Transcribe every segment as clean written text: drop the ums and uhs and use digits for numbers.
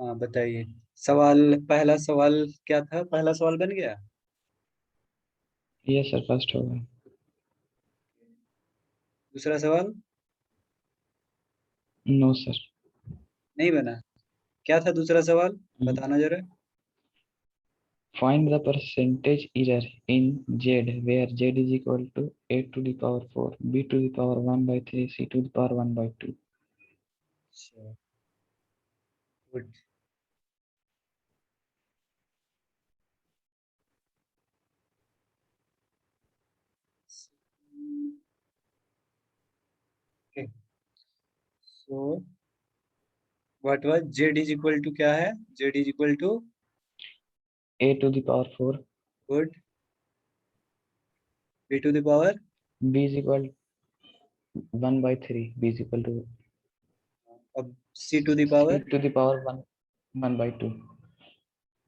हाँ बताइए। सवाल, पहला सवाल क्या था? पहला सवाल बन गया। ये सर फर्स्ट होगा। दूसरा सवाल नो सर। नहीं बना। क्या था दूसरा सवाल? बताना जरा। Find the percentage error in Z where Z is equal to A to the power 4, B to the power 1 by 3, C to the power 1 by 2. अच्छा, good. Okay, so what was Z is equal to, क्या है? Z is equal to, A to the power 4, good. B to the power, B is equal 1 by 3, B is equal to अब C to the C power to the power 1, 1 by 2.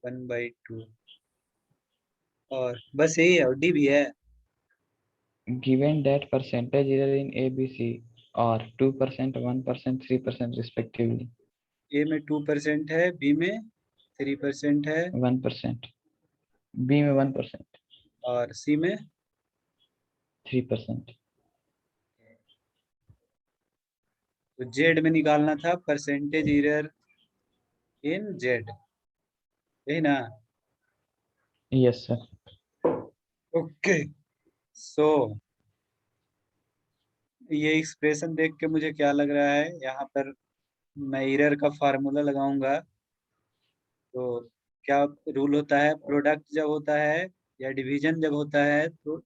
1/2। और बस यही है, और D भी है। Given that percentage error in ABC are 2%, 1%, 3% respectively. ए में 2% है, बी में 3% है, 1%, B में 1%, और सी में 3%. तो जेड में निकालना था परसेंटेज एरर इन जेड, यही ना? Yes sir. ओके, सो ये एक्सप्रेशन देख के मुझे क्या लग रहा है, यहाँ पर मैं एरर का फार्मूला लगाऊंगा। तो क्या रूल होता है? प्रोडक्ट जब होता है या डिवीजन जब होता है तो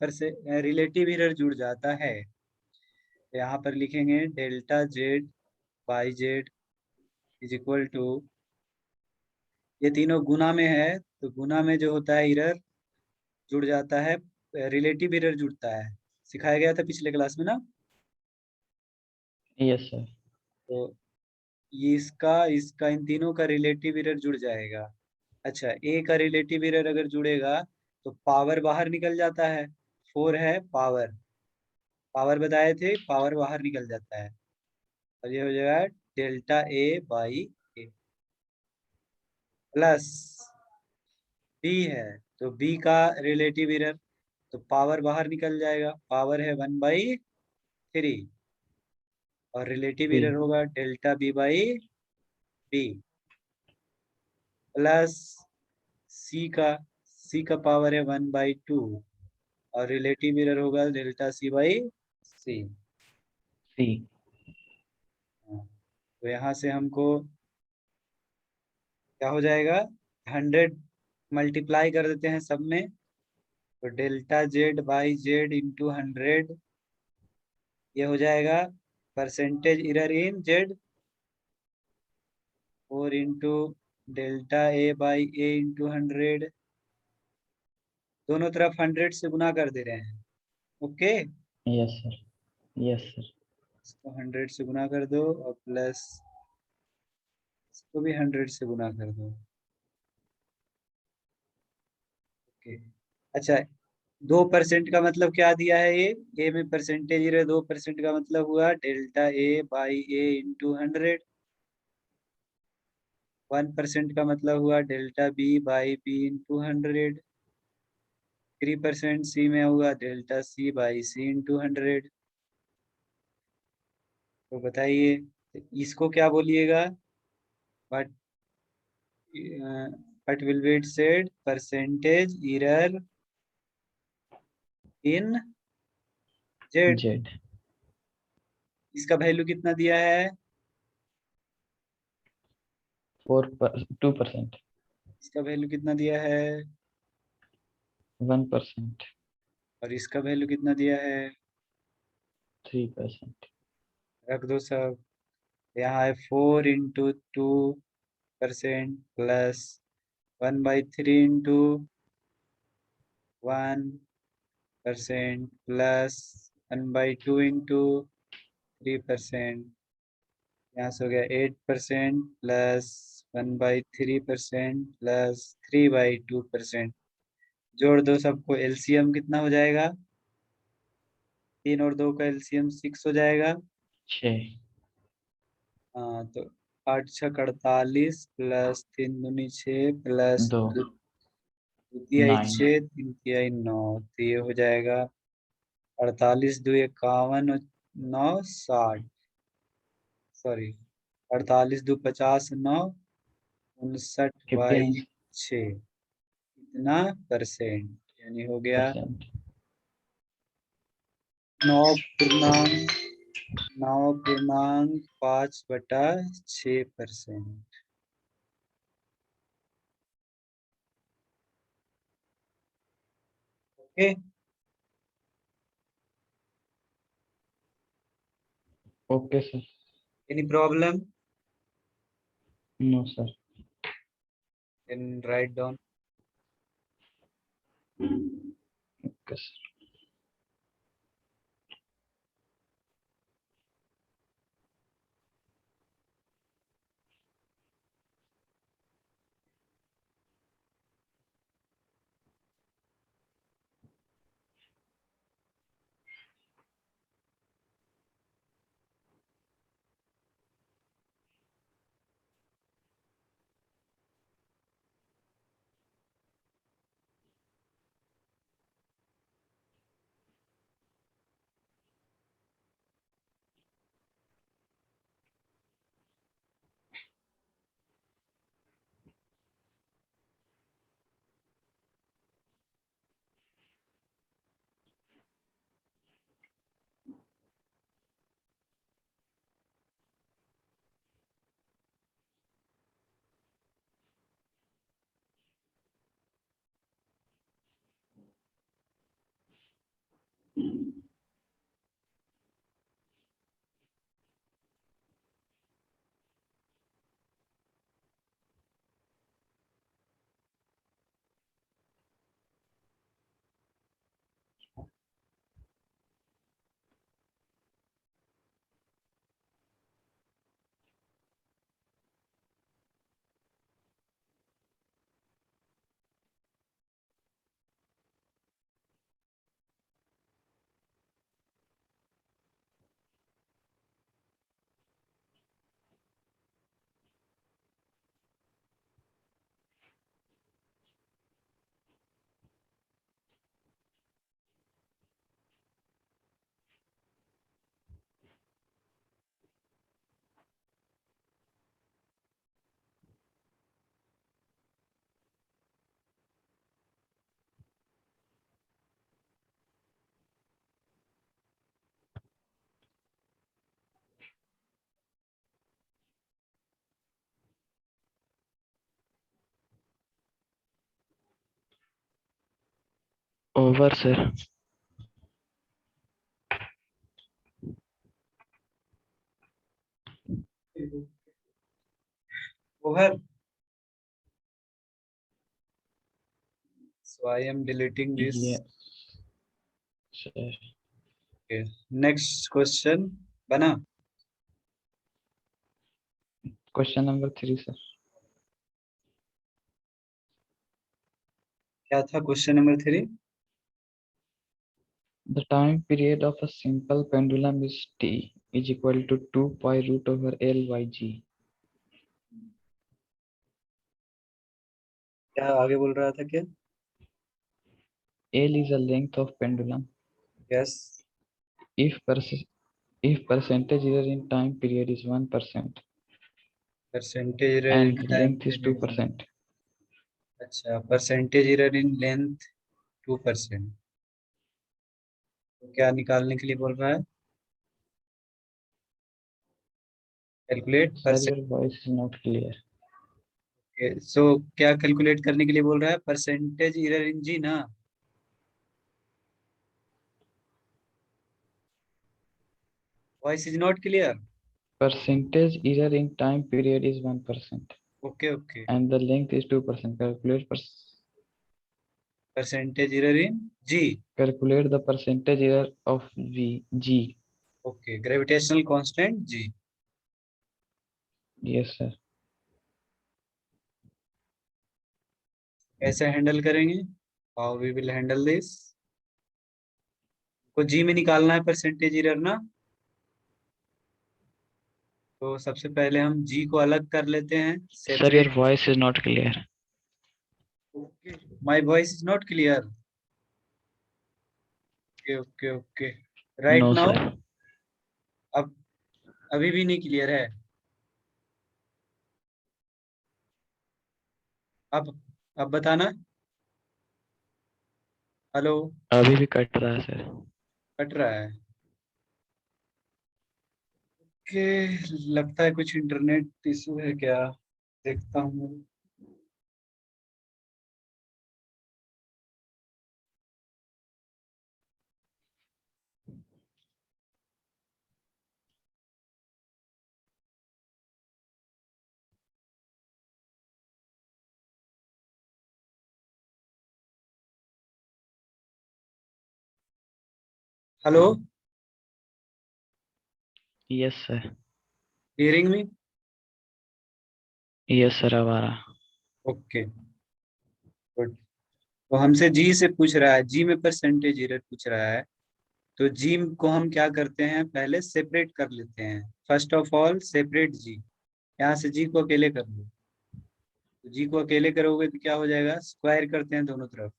पर से रिलेटिव एरर जुड़ जाता है। तो यहाँ पर लिखेंगे delta Z by Z is equal to, ये तीनों गुना में है तो गुना में जो होता है एरर जुड़ जाता है, रिलेटिव एरर जुड़ता है। सिखाया गया था पिछले क्लास में ना। Yes sir. तो ये इसका इसका इन तीनों का रिलेटिव एरर जुड़ जाएगा। अच्छा, ए का रिलेटिव एरर अगर जुड़ेगा तो पावर बाहर निकल जाता है। 4 है पावर, पावर बताए थे, पावर बाहर निकल जाता है। और ये हो जाएगा delta A by A plus B है, तो बी का रिलेटिव एरर, तो पावर बाहर निकल जाएगा, पावर है 1/3, और रिलेटिव एरर 3. होगा delta B by B plus C का पावर है 1/2, और रिलेटिव एरर होगा delta C by C. C. तो यहाँ से हमको क्या हो जाएगा, 100 मल्टीप्लाई कर देते हैं सब में, तो delta Z by Z into 100, ये हो जाएगा परसेंटेज एरर इन जेड, और into delta A by A into 100, दोनों तरफ 100 से गुना कर दे रहे हैं। Okay, Yes sir. Yes sir. इसको 100 से गुना कर दो और प्लस इसको भी 100 से गुना कर दो। ओके, अच्छा, 2% का मतलब क्या दिया है? ये ए में परसेंटेज एरर 2% का मतलब हुआ delta A by A into 100। 1% का मतलब हुआ delta B by B into 100। 3% C में हुआ delta C by C into 100। तो बताइए, इसको क्या बोलिएगा? But but will be said percentage error in Z. Z. इसका वैल्यू कितना दिया है? 2%. इसका वैल्यू कितना दिया है? 1%. और इसका वैल्यू कितना दिया है? 3%. रख दो सब। यहाँ है 4 into 2% plus 1/3 into 1% plus 1/2 into 3%। यहाँ से हो गया 8% प्लस 1/3% प्लस 3/2%। जोड़ दो सबको, एलसीएम कितना हो जाएगा? 3 और 2 का एलसीएम 6 हो जाएगा। 6. हाँ, तो 8 छक 48 प्लस 3 दूनी 6 प्लस दो 2 तिहाई 9 6 3 तिहाई 9, तो ये हो जाएगा 48 2 51 और 9 60, सॉरी 48 2 50 9 59 बाई 59%। 6 कितना परसेंट, यानी हो गया 9 पूर्णांक 5/6%। Okay, okay sir. Any problem, no sir. Can write down. Okay sir. Over sir. Over, so I am deleting this. Yes sir. Okay. Next question बना। Question number 3 sir. क्या था question number 3? The time period of a simple pendulum is t is equal to 2 pi root over L by g. क्या आगे बोल रहा था क्या? L is the length of pendulum. Yes, If if percentage error in time period is 1% percentage error in and time length is period. 2%, अच्छा, percentage error in length 2%, तो क्या निकालने के लिए बोल रहा है? Calculate sir, percent. your voice is not clear. सो क्या कैलकुलेट करने के लिए बोल रहा है? परसेंटेज एरर इन जी ना। Voice is not clear. Percentage error in time period is 1% okay okay, and the length is 2%. Percentage error in G. Calculate the percentage error of g. Okay, gravitational constant G. Yes sir. कैसे handle करेंगे? How we will handle this? को G में निकालना है percentage error ना, तो सबसे पहले हम जी को अलग कर लेते हैं, Sir, your separate. voice is not clear. Okay, my voice is not clear. Okay okay okay, right No, now. sir. अब अभी भी नहीं क्लियर है? अब बताना। हेलो। अभी भी कट रहा है सर। कट रहा है? ओके, लगता है कुछ इंटरनेट इशू है क्या, देखता हूँ। Hello, Yes, sir. Hearing me? Yes, sir. अब आ रहा। Okay, good. तो हमसे जी से पूछ रहा है, जी में परसेंटेज एरर पूछ रहा है। तो जी को हम क्या करते हैं, पहले सेपरेट कर लेते हैं। फर्स्ट ऑफ ऑल सेपरेट जी। यहाँ से जी को अकेले कर लो। तो जी को अकेले करोगे तो क्या हो जाएगा, स्क्वायर करते हैं दोनों तरफ,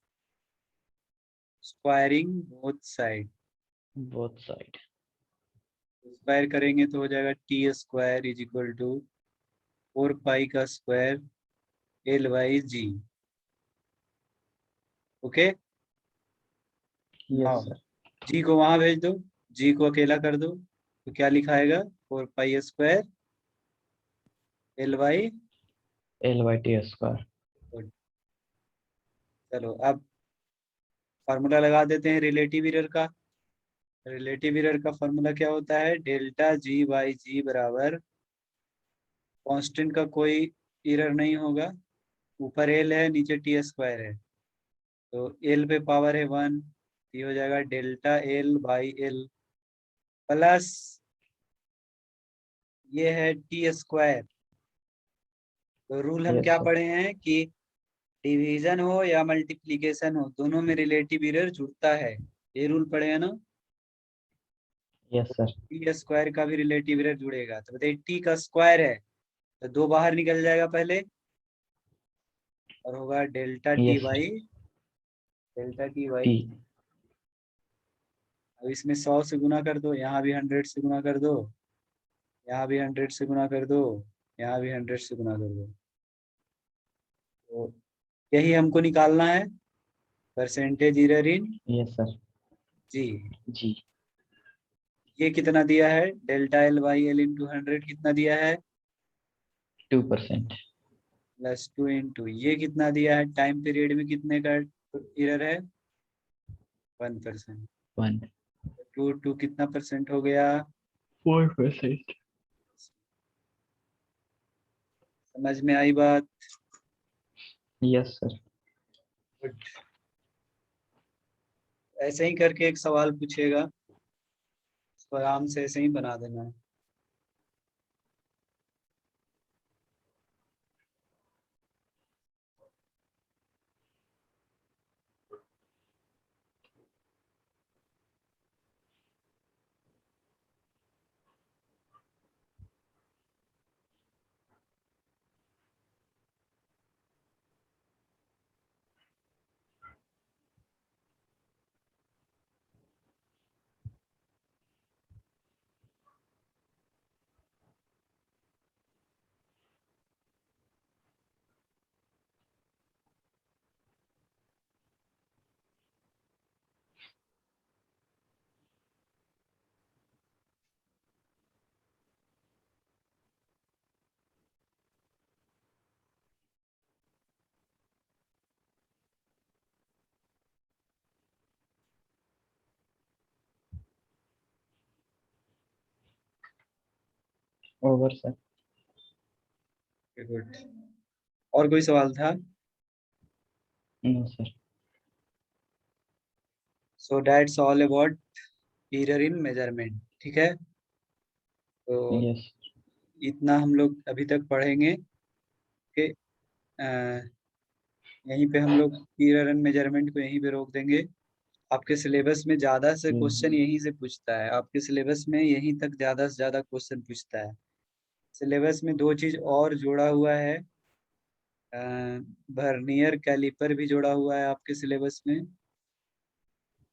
squaring both side. Both side. Square करेंगे तो हो जाएगा T square is equal to 4 pi का square L by G. Okay, Yes, now sir. G को वहां भेज दो, जी को अकेला कर दो, तो क्या लिखा आएगा, 4 pi square L by. L by T square. चलो अब फार्मूला लगा देते हैं रिलेटिव एरर का। रिलेटिव एरर का फार्मूला क्या होता है, डेल्टा जी बाई जी बराबर, कांस्टेंट का कोई एरर नहीं होगा, ऊपर एल है नीचे टी स्क्वायर है, तो एल पे पावर है 1, ये हो जाएगा delta L by L plus ये है टी स्क्वायर। तो रूल हम Yes, क्या sir. पढ़े हैं कि डिवीजन हो या मल्टीप्लिकेशन हो, दोनों में रिलेटिव एरर जुड़ता है। ये रूल पढ़े हैं ना? Yes, sir. टी स्क्वायर का भी रिलेटिव एरर जुड़ेगा। तो बताइए टी का स्क्वायर है तो दो बाहर निकल जाएगा पहले, और होगा delta T Yes, sir. By delta T by. T. अब इसमें 100 से गुना कर दो, यहाँ भी 100 से गुना कर दो, यहाँ भी 100 से गुना कर दो, यहाँ भी 100 से गुना कर दो। तो यही हमको निकालना है, percentage error in Yes, sir. G. G. ये कितना दिया है, delta L by L into 100 कितना दिया है, 2%. प्लस 2 इंटू ये कितना दिया है, टाइम पीरियड में कितने का एरर है, 1%। 1. टू टू कितना परसेंट हो गया, 4%. समझ में आई बात? Yes, sir. Good. ऐसे ही करके एक सवाल पूछेगा, उसको आराम से ऐसे ही बना देना है। Over, sir. गुड। और कोई सवाल था? No, sir. So that's all about error in measurement, ठीक है। तो Yes. इतना हम लोग अभी तक पढ़ेंगे कि यहीं पे हम लोग एरर इन मेजरमेंट को यहीं पे रोक देंगे। आपके सिलेबस में ज्यादा से Mm. क्वेश्चन यहीं से पूछता है, आपके सिलेबस में यहीं तक ज्यादा से ज्यादा क्वेश्चन पूछता है। सिलेबस में दो चीज और जोड़ा हुआ है, वर्नियर कैलिपर भी जोड़ा हुआ है आपके सिलेबस में।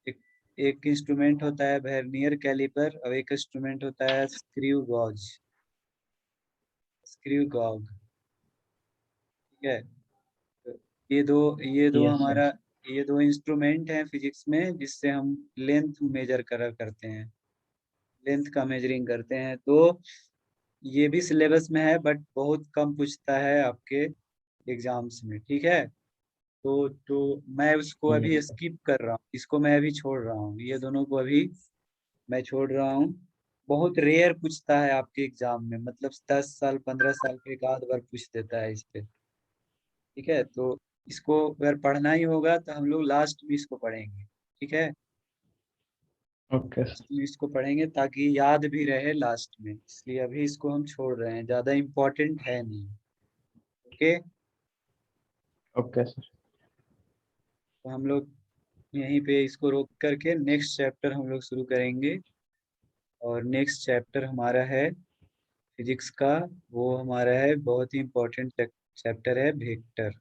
एक एक इंस्ट्रूमेंट होता है वर्नियर कैलिपर और एक इंस्ट्रूमेंट होता है स्क्रू गॉज, स्क्रू गॉग, ठीक है। तो ये दो यस सर। हमारा, ये दो इंस्ट्रूमेंट हैं फिजिक्स में जिससे हम लेंथ मेजर करा करते हैं, लेंथ का मेजरिंग करते हैं। तो ये भी सिलेबस में है बट बहुत कम पूछता है आपके एग्जाम्स में, ठीक है। तो मैं उसको यस अभी सर। स्किप कर रहा हूँ, इसको मैं अभी छोड़ रहा हूँ, ये दोनों को अभी मैं छोड़ रहा हूँ। बहुत रेयर पूछता है आपके एग्जाम में, मतलब 10 साल 15 साल पे एक आध बार पूछ देता है इस पे, ठीक है। तो इसको अगर पढ़ना ही होगा तो हम लोग लास्ट में इसको पढ़ेंगे, ठीक है। Okay sir. लास्ट में इसको पढ़ेंगे ताकि याद भी रहे लास्ट में, इसलिए अभी इसको हम छोड़ रहे हैं, ज्यादा इम्पोर्टेंट है नहीं। Okay, okay sir. तो हम लोग यहीं पे इसको रोक करके नेक्स्ट चैप्टर हम लोग शुरू करेंगे। और नेक्स्ट चैप्टर हमारा है फिजिक्स का, वो हमारा है बहुत ही इम्पोर्टेंट चैप्टर है vector.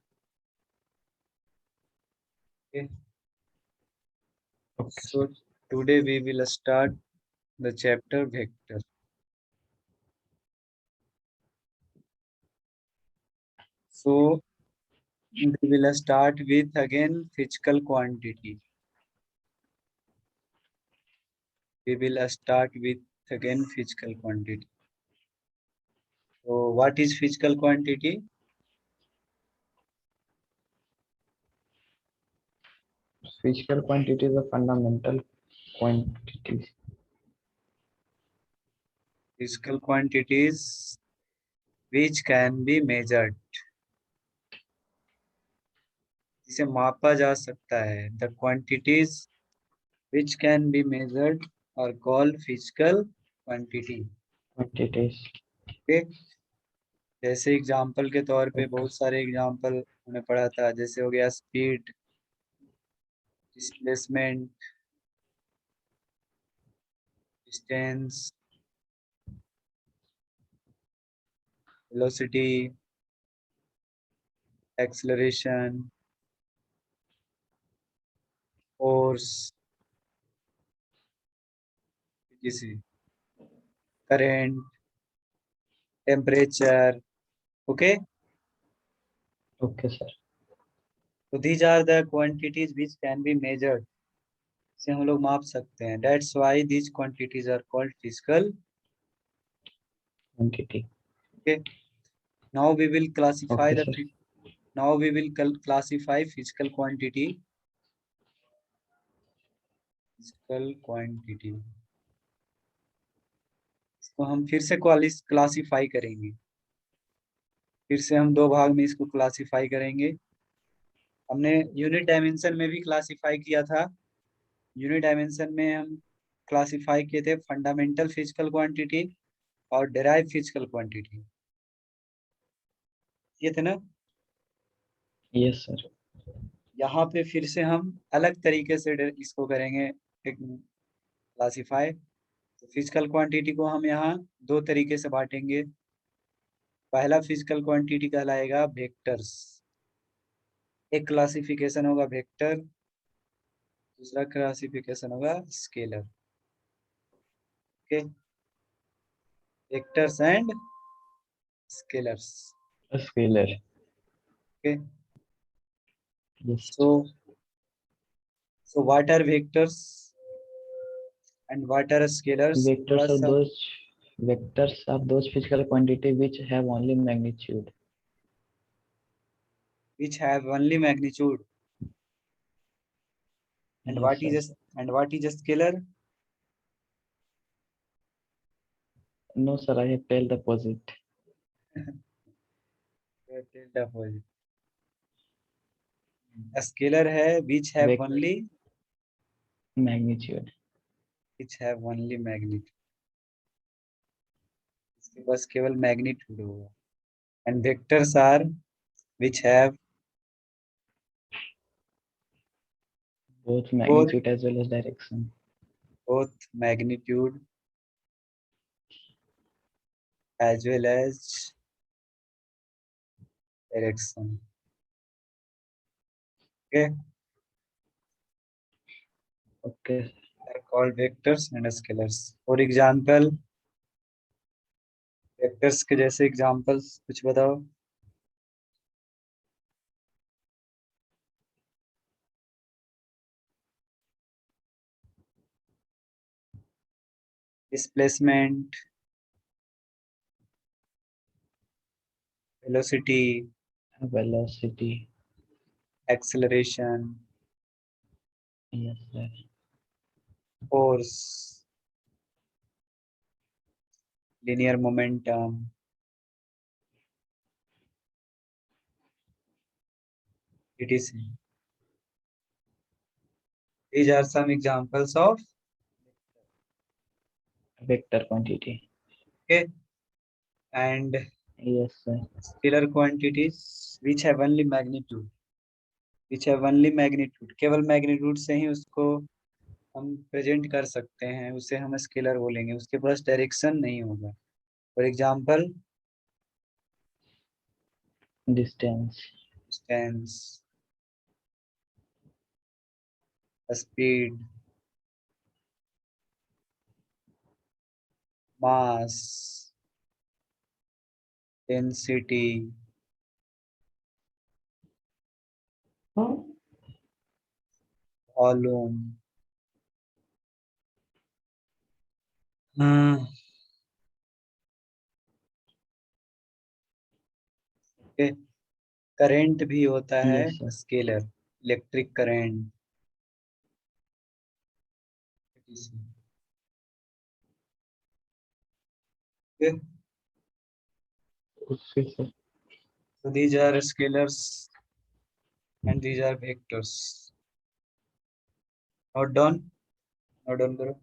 Okay so sir. Today we will start the chapter vector. So we will start with again physical quantity. We will start with again physical quantity. So what is physical quantity? Physical quantity is a fundamental quantity. Physical quantities which can be measured, जिसे मापा जा सकता है। The quantities which can be measured are called physical quantity. Quantities. Okay? जैसे example के तौर पे Okay. बहुत सारे एग्जाम्पल हमने पढ़ा था, जैसे हो गया speed, displacement, distance, velocity, acceleration, force, किसी current, temperature. Okay, Okay sir. तो these are the quantities which can be measured, से हम लोग माप सकते हैं। That's why these quantities are called physical. Quantity. Okay, now we will classify Okay the sir. Now we will classify physical quantity, physical quantity. इसको हम फिर से क्लासिफाई करेंगे, फिर से हम दो भाग में इसको क्लासिफाई करेंगे। हमने यूनिट डायमेंशन में भी क्लासिफाई किया था। यूनिट डायमेंशन में हम क्लासिफाई किए थे फंडामेंटल फिजिकल क्वांटिटी और डेराइव फिजिकल क्वांटिटी, ये थे ना। Yes sir. यहाँ पे फिर से हम अलग तरीके से इसको करेंगे क्लासिफाई। तो फिजिकल क्वांटिटी को हम यहाँ दो तरीके से बांटेंगे। पहला फिजिकल क्वांटिटी कहलाएगा वेक्टर्स, एक क्लासिफिकेशन होगा वेक्टर, दूसरा क्लासिफिकेशन होगा scalar. Okay, vectors and scalars. A scalar. Okay, Yes. So so what are vectors and what are scalars, थोड़ा Vectors are सा। those vectors are those physical quantity which have only magnitude. which have only magnitude, and Yes what sir. is a scalar? No sir, I have told the opposite. A scalar है which have Vec only, magnitude. which have only magnitude, इसके पास केवल magnitude होगा। And vectors are which have Both both magnitude as well as direction. both magnitude as well as direction. Okay, Okay. are called vectors and scalars. For example, vectors के जैसे examples कुछ बताओ. Displacement, velocity, Velocity. acceleration, Yes, sir. force, linear momentum, etc. These are some examples of. Vector quantity. Okay, and Yes, sir. scalar quantities which have only magnitude. Which have only magnitude. केवल magnitude से ही उसको हम present कर सकते हैं, उसे हम scalar बोलेंगे, उसके पास डायरेक्शन नहीं होगा. For example, Distance. Distance, speed, mass, density, volume. Current भी होता है Yes, sir. Scalar, electric current. Okay, Okay, sir. so these are scalars and these are vectors. Note down, note down करो.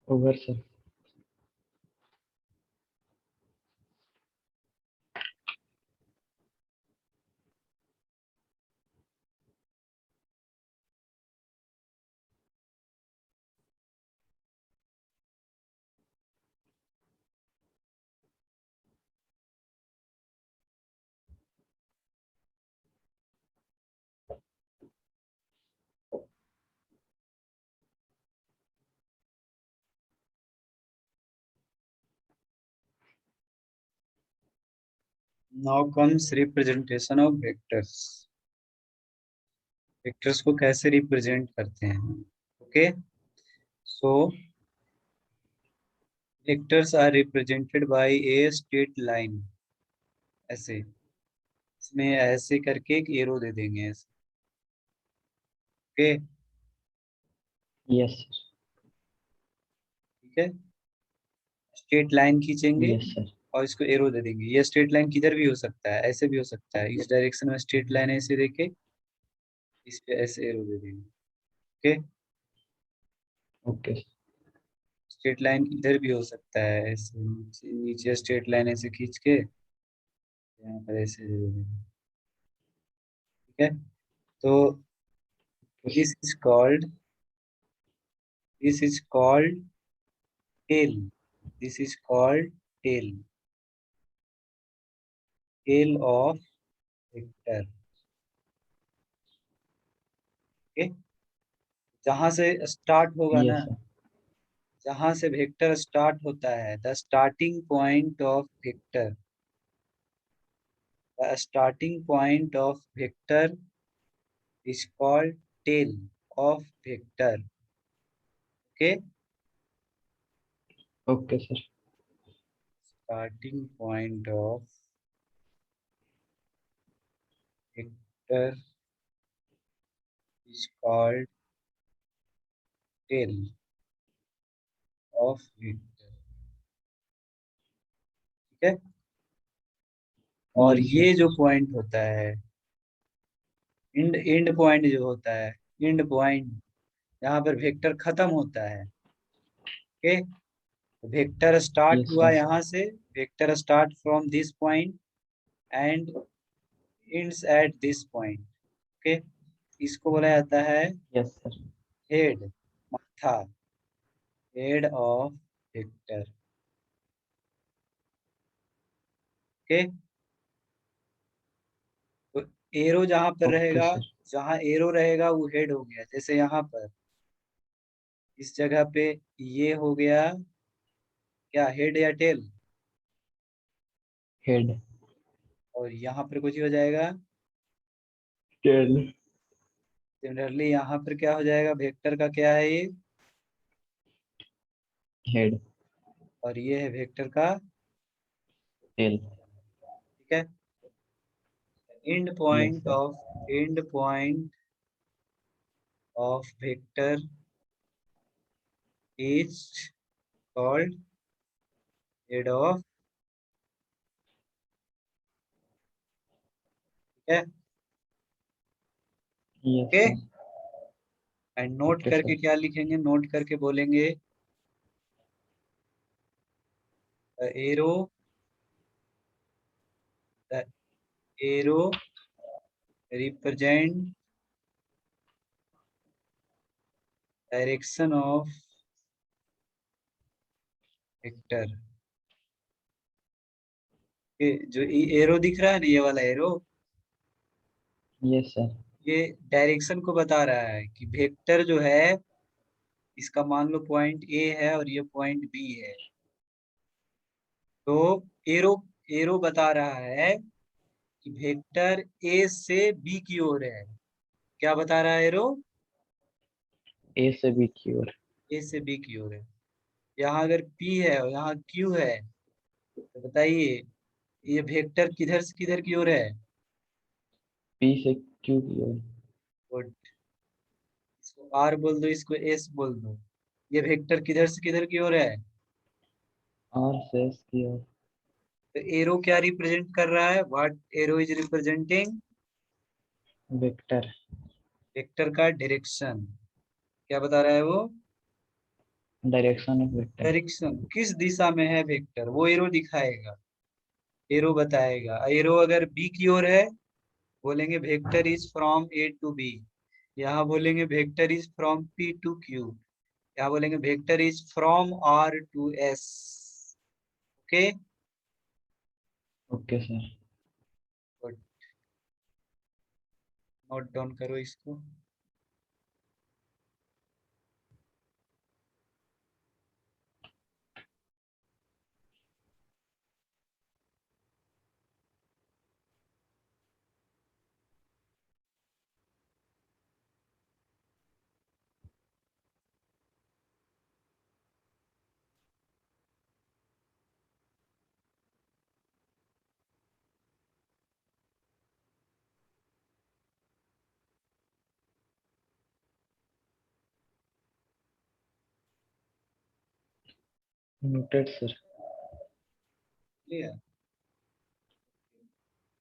Over, sir. Now comes representation of vectors. Vectors को कैसे represent करते हैं? Okay, so vectors are represented by a straight line. ऐसे, इसमें ऐसे करके एक एरो दे देंगे ऐसे। Okay, yes sir. ठीक है, स्ट्रेट लाइन खींचेंगे यस सर। और इसको एरो दे देंगे। ये स्ट्रेट लाइन किधर भी हो सकता है, ऐसे भी हो सकता है, इस डायरेक्शन में स्ट्रेट लाइन ऐसे देके इस पे ऐसे एरो दे देंगे। Okay, okay. स्ट्रेट लाइन इधर भी हो सकता है, ऐसे नीचे नीचे स्ट्रेट लाइन ऐसे खींच के यहाँ पर ऐसे दे देंगे। ठीक है, तो this is called this is called tail. This is called tail, tail of vector. Okay, जहां से स्टार्ट होगा यस ना, सर। जहां से वेक्टर स्टार्ट होता है, the starting point of vector, the starting point of vector is called tail of vector. Okay, okay sir. Starting point of vector is called tail of vector. ठीक है, और yes ये sir. जो point होता है, and and point जो होता है, एंड पॉइंट जहाँ पर वेक्टर खत्म होता है। ओके, वेक्टर स्टार्ट यस हुआ सर। यहाँ से, vector start from this point and ends at this point. Okay, इसको बोला जाता है यस सर। हेड, माथा, हेड ऑफ वेक्टर। ओके, तो एरो जहां पर ओके रहेगा, सर। जहां एरो रहेगा वो हेड हो गया। जैसे यहाँ पर इस जगह पे ये हो गया क्या, हेड या टेल? हेड। और यहाँ पर कुछ हो जाएगा, टेल। सिमिलरली यहाँ पर क्या हो जाएगा, वेक्टर का क्या है ये, हेड। और ये है वेक्टर का टेल। ठीक है, yes sir. And point of vector is called head of. ठीक है, yes okay, sir. And note okay करके सर। क्या लिखेंगे, नोट करके बोलेंगे arrow, the arrow represent direction of vector. ये जो एरो दिख रहा है ना, ये वाला एरो, यस सर। ये डायरेक्शन को बता रहा है कि वेक्टर जो है, इसका मान लो पॉइंट ए है और ये पॉइंट बी है। तो एरो एरो बता रहा है कि वेक्टर ए से बी की ओर है। क्या बता रहा है एरो? ए से बी की ओर। ए से बी की ओर है। यहाँ अगर पी है और यहाँ क्यू है, तो बताइए ये वेक्टर किधर से किधर की ओर है? पी से क्यू की ओर। गुड, इसको आर बोल दो, इसको एस बोल दो। ये वेक्टर किधर से किधर की ओर है? आर से एस की ओर। तो एरो क्या रिप्रेजेंट कर रहा है, what arrow is representing? Vector. Vector का डायरेक्शन। क्या बता रहा है वो? Direction of vector. डायरेक्शन, किस दिशा में है वेक्टर, वो एरो दिखाएगा, एरो बताएगा। एरो अगर बी की ओर है, बोलेंगे vector is from A to B. यहाँ बोलेंगे vector is from P to Q. यहाँ बोलेंगे vector is from R to S. Okay, okay sir. Good, note down करो इसको। Noted sir. क्लियर।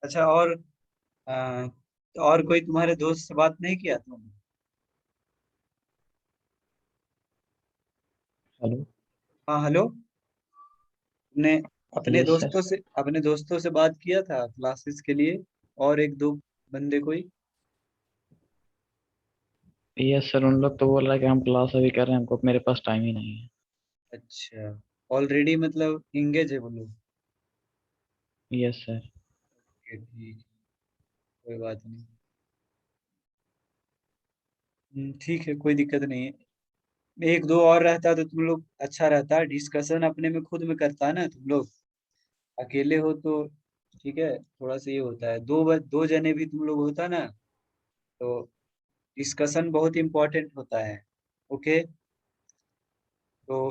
अच्छा, अ, और कोई तुम्हारे दोस्त से बात नहीं किया तुम? हेलो। हाँ हेलो। तुमने यस सर। अपने दोस्तों से बात किया था क्लासेस के लिए, और एक दो बंदे कोई? यस सर, उन लोग तो बोल रहा है कि हम क्लास अभी कर रहे हैं, हमको मेरे पास टाइम ही नहीं है। अच्छा, ऑलरेडी मतलब इंगेज है वो लोग? Yes sir. ठीक, कोई बात नहीं। ठीक है, कोई दिक्कत नहीं है। एक दो और रहता तो तुम लोग अच्छा रहता, डिस्कशन अपने में खुद में करता ना तुम लोग। अकेले हो तो ठीक है, थोड़ा सा ये होता है, दो जने भी तुम लोग होता ना, तो डिस्कशन बहुत इंपॉर्टेंट होता है। ओके। तो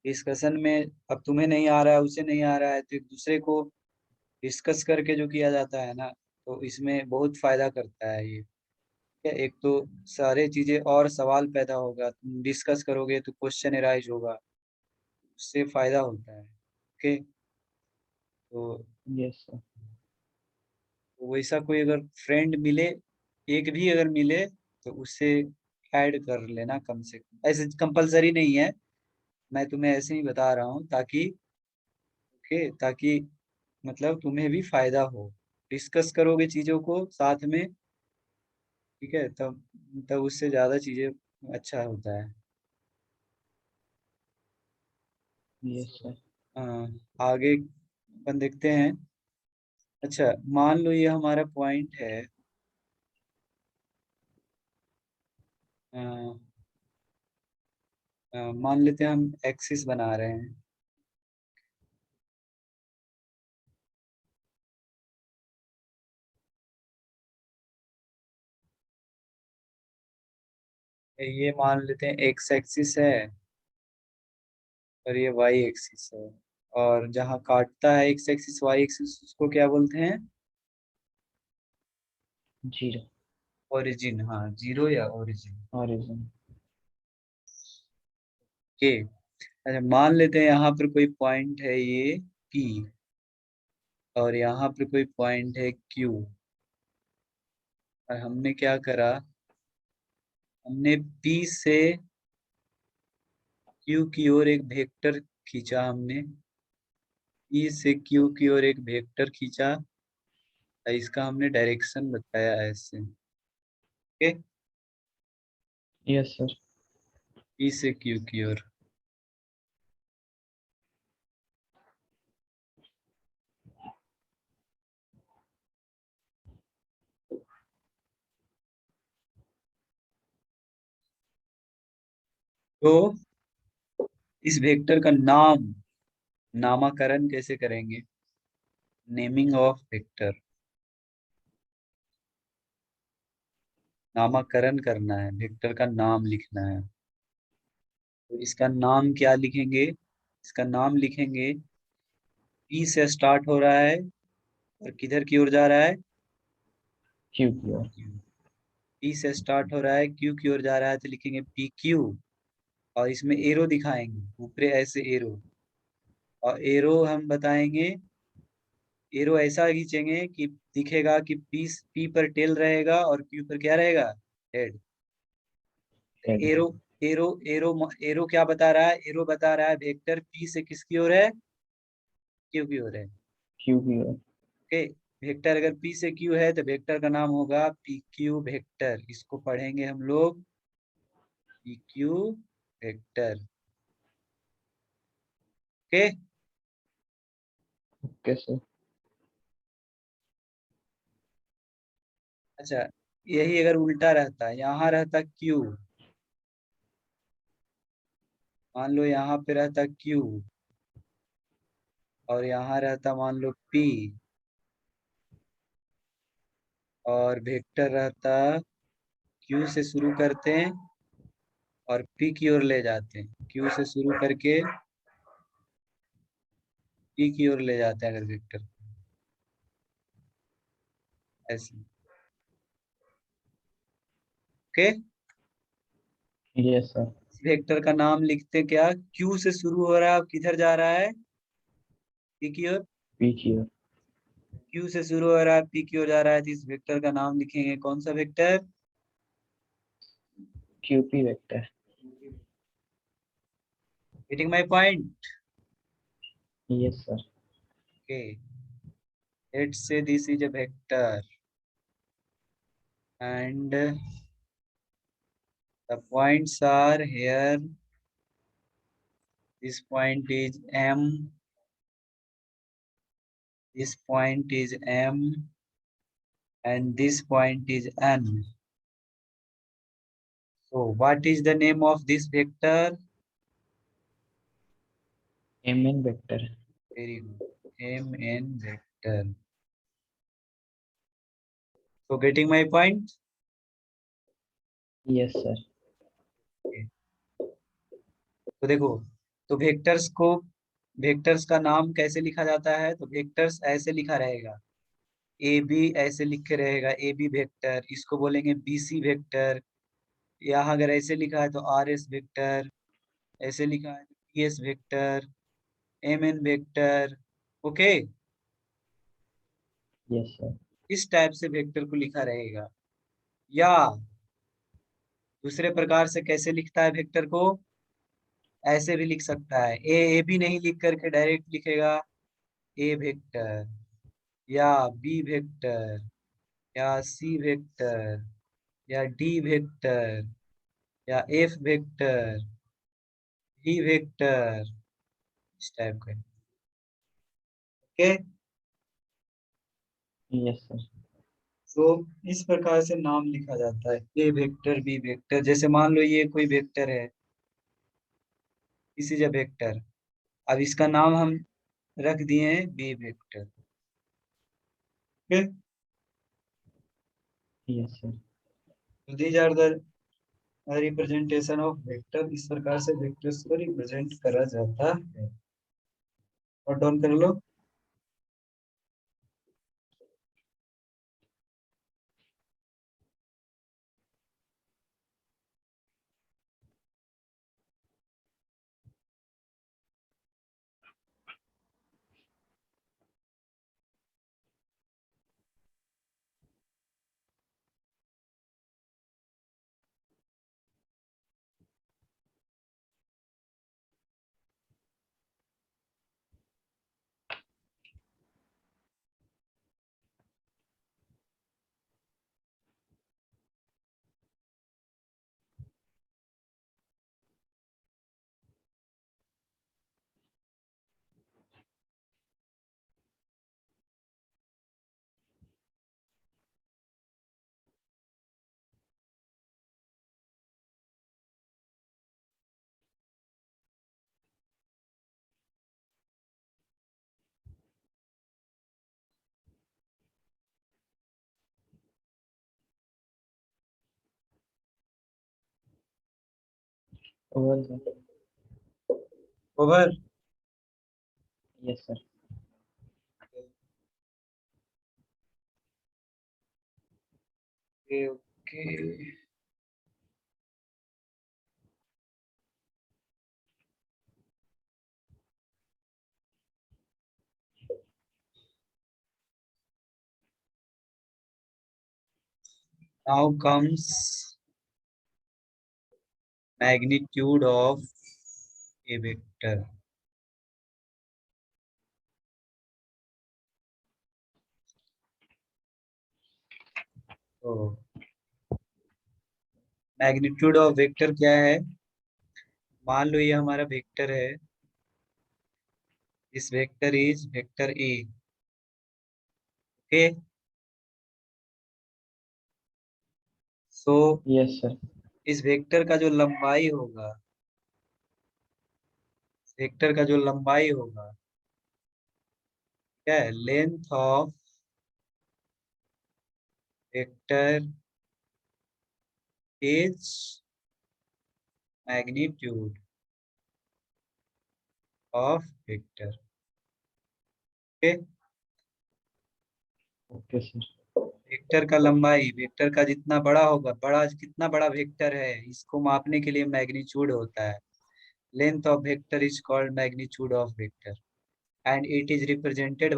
डिस्कशन में अब तुम्हें नहीं आ रहा है, उसे नहीं आ रहा है, तो एक दूसरे को डिस्कस करके जो किया जाता है ना, तो इसमें बहुत फायदा करता है ये। ठीक है, एक तो सारे चीजें और सवाल पैदा होगा, तुम डिस्कस करोगे तो क्वेश्चन एराइज होगा, उससे फायदा होता है। ओके। तो यस सर। वैसा कोई अगर फ्रेंड मिले, एक भी अगर मिले, तो उससे ऐड कर लेना कम से कम, ऐसे कंपलसरी नहीं है, मैं तुम्हें ऐसे ही बता रहा हूँ ताकि, ओके, ताकि मतलब तुम्हें भी फायदा हो, डिस्कस करोगे चीजों को साथ में। ठीक है, तब तब उससे ज्यादा चीजें अच्छा होता है। Yes sir. हाँ, आगे अपन देखते हैं। अच्छा, मान लो ये हमारा पॉइंट है, अ, मान लेते हैं हम एक्सिस बना रहे हैं। ये मान लेते हैं एक्स एक्सिस है, और ये वाई एक्सिस है, और जहाँ काटता है एक्स एक्सिस वाई एक्सिस उसको क्या बोलते हैं? जीरो। ओरिजिन, हाँ, जीरो या ओरिजिन। ऑरिजिन। के। अच्छा, मान लेते हैं यहाँ पर कोई पॉइंट है ये पी, और यहाँ पर कोई पॉइंट है क्यू, और हमने क्या करा, हमने पी से क्यू की ओर एक वेक्टर खींचा, हमने पी से क्यू की ओर एक वेक्टर खींचा, और इसका हमने डायरेक्शन बताया ऐसे। ओके। Yes sir. पी से क्यू की ओर। तो इस वेक्टर का नामकरण कैसे करेंगे? नेमिंग ऑफ वेक्टर, नामकरण करना है, वेक्टर का नाम लिखना है। तो इसका नाम क्या लिखेंगे? इसका नाम लिखेंगे, पी से स्टार्ट हो रहा है और किधर की ओर जा रहा है? क्यू की ओर। पी से स्टार्ट हो रहा है, क्यू की ओर जा रहा है, तो लिखेंगे पी क्यू, और इसमें एरो दिखाएंगे ऊपरे ऐसे एरो, और एरो हम बताएंगे, एरो ऐसा खींचेंगे कि दिखेगा कि पी पर टेल रहेगा और क्यू पर क्या रहेगा? Head. Head. Arrow arrow arrow arrow क्या बता रहा है? एरो बता रहा है वेक्टर पी से किसकी ओर है? क्यू की ओर है। क्यू की ओर। ओके। वेक्टर अगर पी से क्यू है तो वेक्टर का नाम होगा पी क्यू वेक्टर, इसको पढ़ेंगे हम लोग P Q vector. Okay. Okay sir. अच्छा, यही अगर उल्टा रहता, यहाँ रहता क्यू, मान लो यहाँ पे रहता क्यू, और यहाँ रहता मान लो पी, और वेक्टर रहता क्यू से शुरू करते हैं और पी की ओर ले जाते हैं, क्यू से शुरू करके पी की ओर ले जाते हैं अगर वेक्टर, ऐसे। ओके। Yes sir. वेक्टर का नाम लिखते क्या? क्यू से शुरू हो रहा है, किधर जा रहा है? पी की ओर। पी की ओर। क्यू से शुरू हो रहा है, पी की ओर जा रहा है, तो इस वेक्टर का नाम लिखेंगे कौन सा vector? QP vector. Getting my point? Yes sir. Okay, let's say this is a vector and the points are here. This point is M, this point is M, and this point is N. So what is the name of this vector? M N vector. Very good. Mn vector. So getting my point? Yes sir. Okay. तो देखो, तो vectors का नाम कैसे लिखा जाता है? तो वेक्टर्स ऐसे लिखा रहेगा, ए बी ऐसे लिखे रहेगा, ए बी वेक्टर, इसको बोलेंगे बी सी वेक्टर। यहाँ अगर ऐसे लिखा है तो आर एस वेक्टर, ऐसे लिखा है तो P S vector, M N vector. Okay, yes sir. इस टाइप से वेक्टर को लिखा रहेगा। या दूसरे प्रकार से कैसे लिखता है वेक्टर को? ऐसे भी लिख सकता है, ए बी नहीं लिख करके डायरेक्ट लिखेगा ए वेक्टर, या बी वेक्टर, या सी वेक्टर, या डी वेक्टर, या एफ वेक्टर, ई वेक्टर, इस टाइप का। Okay, yes sir. तो इस प्रकार से नाम लिखा जाता है, ए वेक्टर बी वेक्टर। जैसे मान लो ये कोई वेक्टर है, दिस इज अ वेक्टर, अब इसका नाम हम रख दिए हैं B vector. Okay, yes sir. तो these are the representation of vector. इस प्रकार से वेक्टर्स को रिप्रेजेंट करा जाता है। और डाउन कर लो। Over sir. Over. Yes sir. Okay okay, now comes magnitude of a vector. तो मैग्नीट्यूड ऑफ वेक्टर क्या है? मान लो ये हमारा वेक्टर है, इस vector is vector A. Okay, so yes sir. इस वेक्टर का जो लंबाई होगा, वेक्टर का जो लंबाई होगा, क्या है? Length of vector is magnitude of vector. Okay, okay sir. Vector का लंबाई वेक्टर का जितना बड़ा होगा, बड़ा कितना बड़ा वेक्टर है इसको मापने के लिए मैग्नीट्यूड होता है। Length of vector is called magnitude of vector and it is represented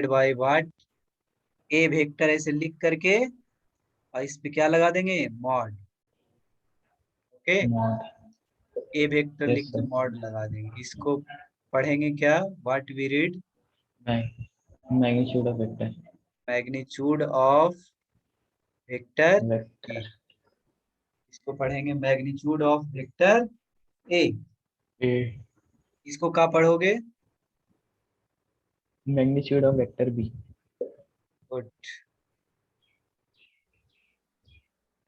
by what, A vector ऐसे लिख करके और इस पे क्या लगा देंगे, mod. Okay, mod. A vector लिख Yes, के sir. मॉड लगा देंगे, इसको पढ़ेंगे क्या, what we read, Magnitude of vector. Magnitude of vector Vector A. इसको पढ़ेंगे magnitude of vector A. A. इसको क्या पढ़ोगे, Magnitude of vector B. Good.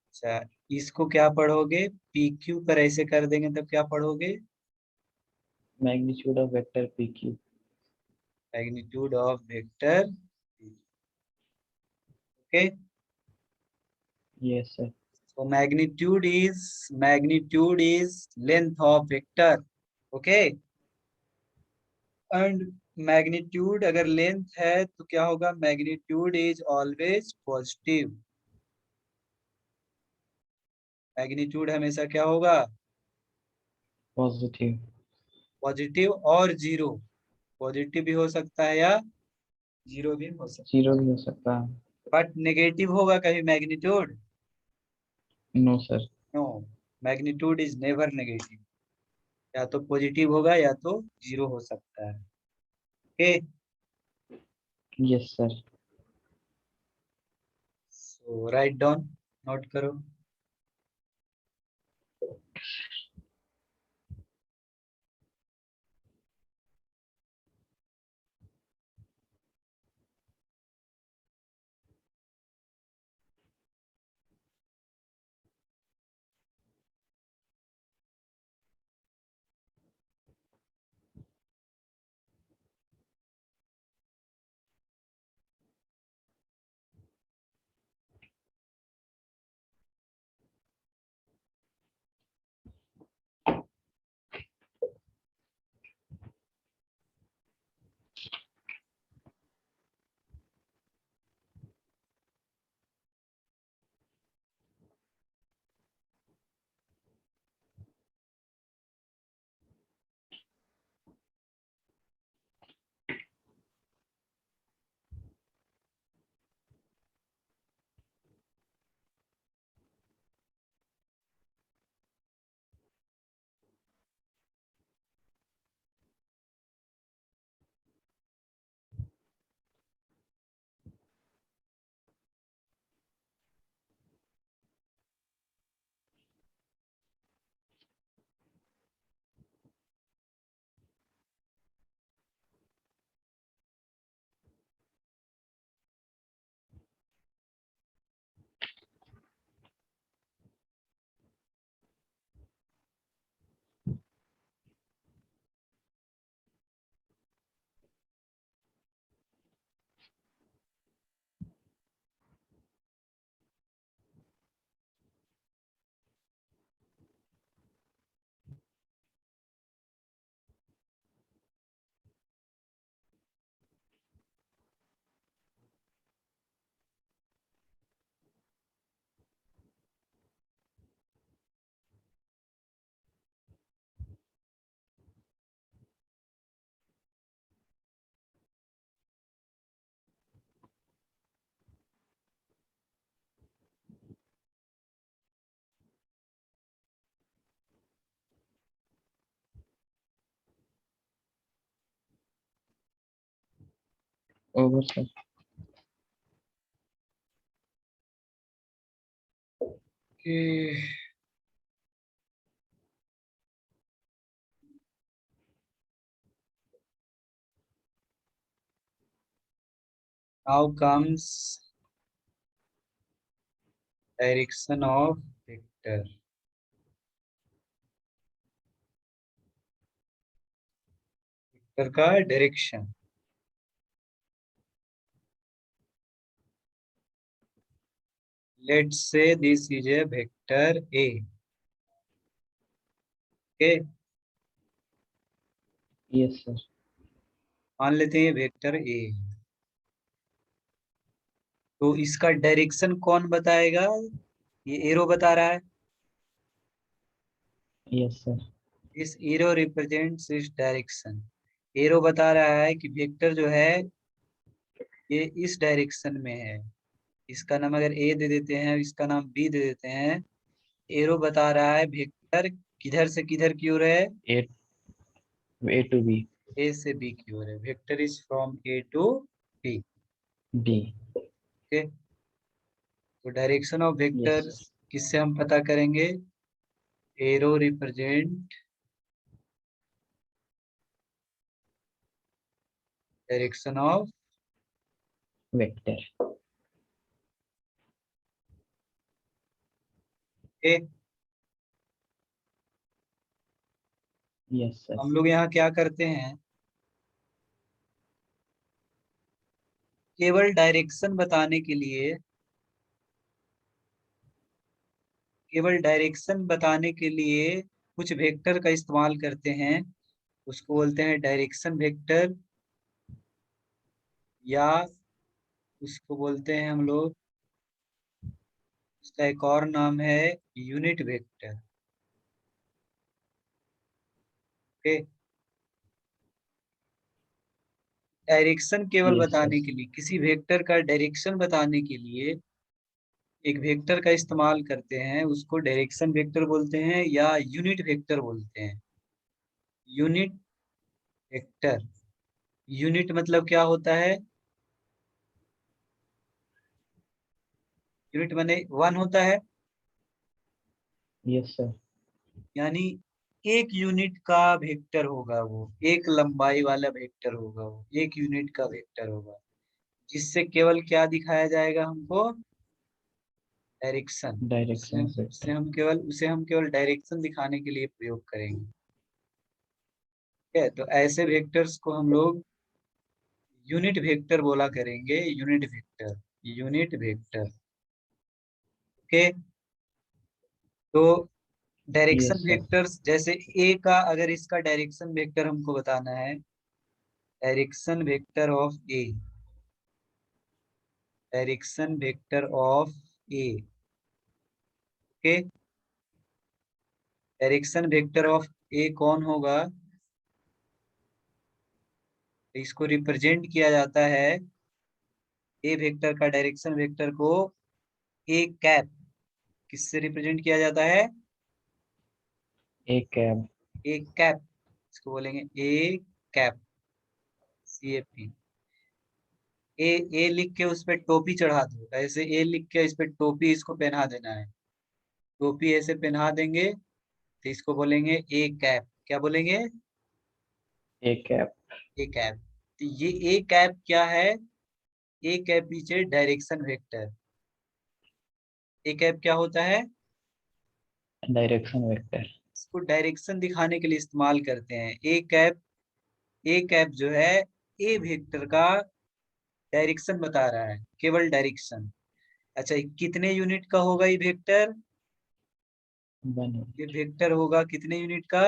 अच्छा, इसको क्या पढ़ोगे, पी क्यू पर ऐसे कर देंगे तब क्या पढ़ोगे, Magnitude of vector PQ. Magnitude of vector. Okay, Yes, sir. so magnitude is length of vector, okay, and magnitude अगर लेंथ है तो क्या होगा, magnitude is always positive. Magnitude हमेशा क्या होगा, Positive. पॉजिटिव और जीरो, पॉजिटिव भी हो सकता है या जीरो भी हो सकता Zero है, भी हो सकता है. बट नेगेटिव होगा कभी magnitude, No, sir. No, magnitude is never negative, या तो पॉजिटिव होगा या तो जीरो हो सकता है। Okay, Yes, sir. So write down, note करो। Over, sir. Okay. Now comes direction of vector, vector का direction. Let's say this is a vector A, okay, Yes, sir. मान लेते हैं वेक्टर ए। तो इसका डायरेक्शन कौन बताएगा? ये एरो बता रहा है। Yes, sir. इस एरो रिप्रेजेंट्स इस डायरेक्शन। एरो बता रहा है कि वेक्टर जो है ये इस डायरेक्शन में है। इसका नाम अगर ए दे देते हैं, इसका नाम बी दे देते हैं। एरो बता रहा है वेक्टर किधर से किधर की ओर है? A to B. ए से बी की ओर है। Vector is from A to B. B. Okay. तो direction of Yes, vector sir. किससे हम पता करेंगे? Arrow represent direction of Vector. A. Yes, sir. हम लोग यहाँ क्या करते हैं? केवल डायरेक्शन बताने के लिए, केवल डायरेक्शन बताने के लिए कुछ वेक्टर का इस्तेमाल करते हैं। उसको बोलते हैं डायरेक्शन वेक्टर, या उसको बोलते हैं हम लोग, उसका एक और नाम है यूनिट वेक्टर। ओके। डायरेक्शन केवल Yes, sir. बताने के लिए, किसी वेक्टर का डायरेक्शन बताने के लिए एक वेक्टर का इस्तेमाल करते हैं, उसको डायरेक्शन वेक्टर बोलते हैं या यूनिट वेक्टर बोलते हैं। Unit vector. यूनिट मतलब क्या होता है? यूनिट माने वन होता है। Yes, sir. यानी एक यूनिट का वेक्टर होगा वो, एक लंबाई वाला वेक्टर होगा वो, एक यूनिट का वेक्टर होगा, जिससे केवल क्या दिखाया जाएगा हमको? डायरेक्शन। उससे Direction उससे vector. हम केवल उसे हम केवल डायरेक्शन दिखाने के लिए प्रयोग करेंगे। ठीक है, तो ऐसे वेक्टर्स को हम लोग यूनिट वेक्टर बोला करेंगे। Unit vector, unit vector. Okay. तो डायरेक्शन Yes, sir. वेक्टर्स जैसे ए का, अगर इसका डायरेक्शन वेक्टर हमको बताना है, direction vector of A, direction vector of A. Okay. Direction vector of A कौन होगा? इसको रिप्रेजेंट किया जाता है, ए वेक्टर का डायरेक्शन वेक्टर को ए कैप, किससे रिप्रेजेंट किया जाता है? A cab. A cap. इसको बोलेंगे A cap, C A P. ए लिख के उस पर टोपी चढ़ा दो, ऐसे ए लिख के इस पे टोपी इसको पहना देना है। टोपी ऐसे पहना देंगे तो इसको बोलेंगे ए कैप। क्या बोलेंगे? A cab. A cap. तो ये ए कैप क्या है? ए कैप पीछे डायरेक्शन वेक्टर। ए कैप क्या होता है? Direction vector. इसको डायरेक्शन दिखाने के लिए इस्तेमाल करते हैं। ए कैप, ए कैप जो है ए वेक्टर का डायरेक्शन बता रहा है, केवल डायरेक्शन। अच्छा, ये कितने यूनिट का होगा ये वेक्टर? 1 ये unit. वेक्टर होगा कितने यूनिट का?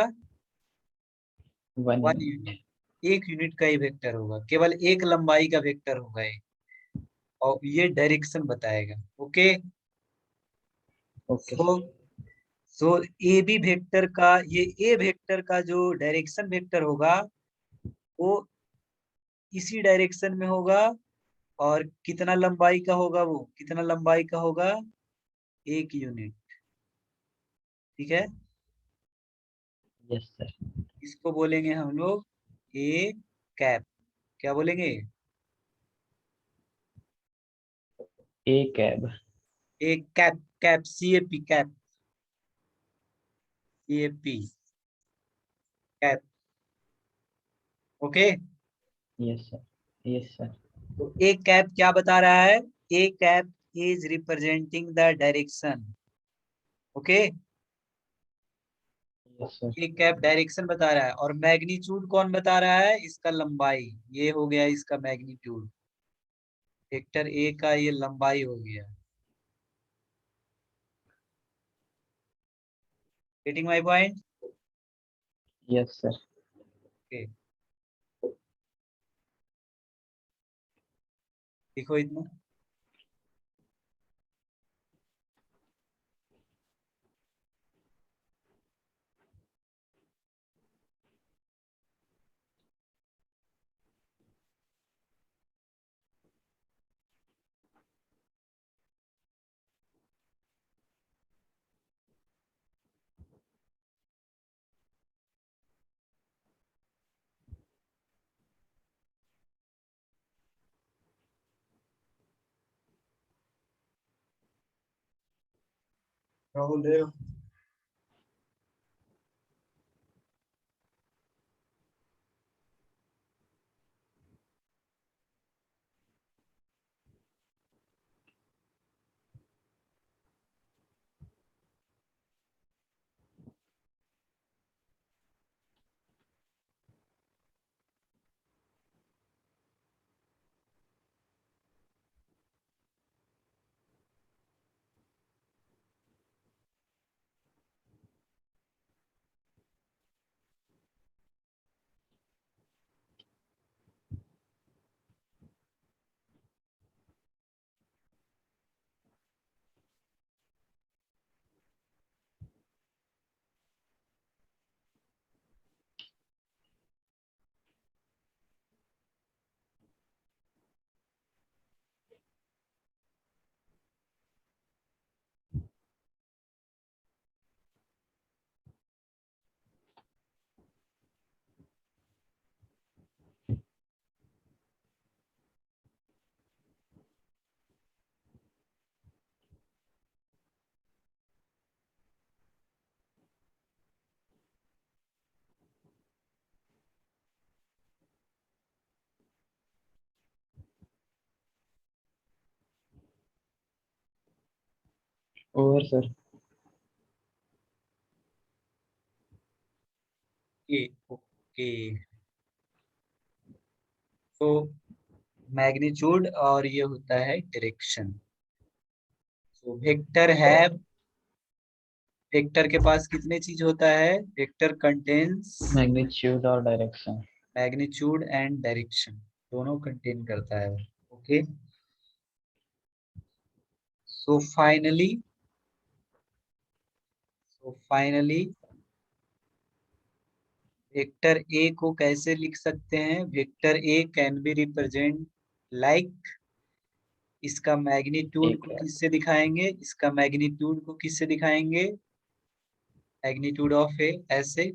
1 वन unit. यूनिट। एक यूनिट का ये वेक्टर होगा, केवल एक लंबाई का वेक्टर होगा ये, और ये डायरेक्शन बताएगा। Okay. Okay, so sir. So A B vector का, ये ए वेक्टर का जो डायरेक्शन वेक्टर होगा वो इसी डायरेक्शन में होगा। और कितना लंबाई का होगा? वो कितना लंबाई का होगा? एक यूनिट। ठीक है। Yes, sir. इसको बोलेंगे हम लोग ए कैप। क्या बोलेंगे? A cab. A cap, cap C A P, cap C A P, cap. Okay. Yes, sir. Yes, sir. तो ए कैप क्या बता रहा है? A cap is representing the direction. Okay. Yes, sir. A cap direction बता रहा है, और magnitude कौन बता रहा है? इसका लंबाई। ये हो गया इसका मैग्नीट्यूड, वेक्टर ए का ये लंबाई हो गया। Getting my point? Yes, sir. Okay. लिखो इतना। क्या बोल रहे हो? Over sir. ओके। तो मैग्नीट्यूड और ये होता है डायरेक्शन। तो वेक्टर है, वेक्टर के पास कितने चीज होता है? वेक्टर कंटेन्स मैग्नीट्यूड और डायरेक्शन। मैग्नीट्यूड एंड डायरेक्शन, दोनों कंटेन करता है। Okay. So finally vector A को कैसे लिख सकते हैं? Vector A can be represent like, इसका मैग्नीट्यूड एक को किससे दिखाएंगे? इसका मैग्नीट्यूड को किससे दिखाएंगे? मैग्नीट्यूड ऑफ ए, ऐसे।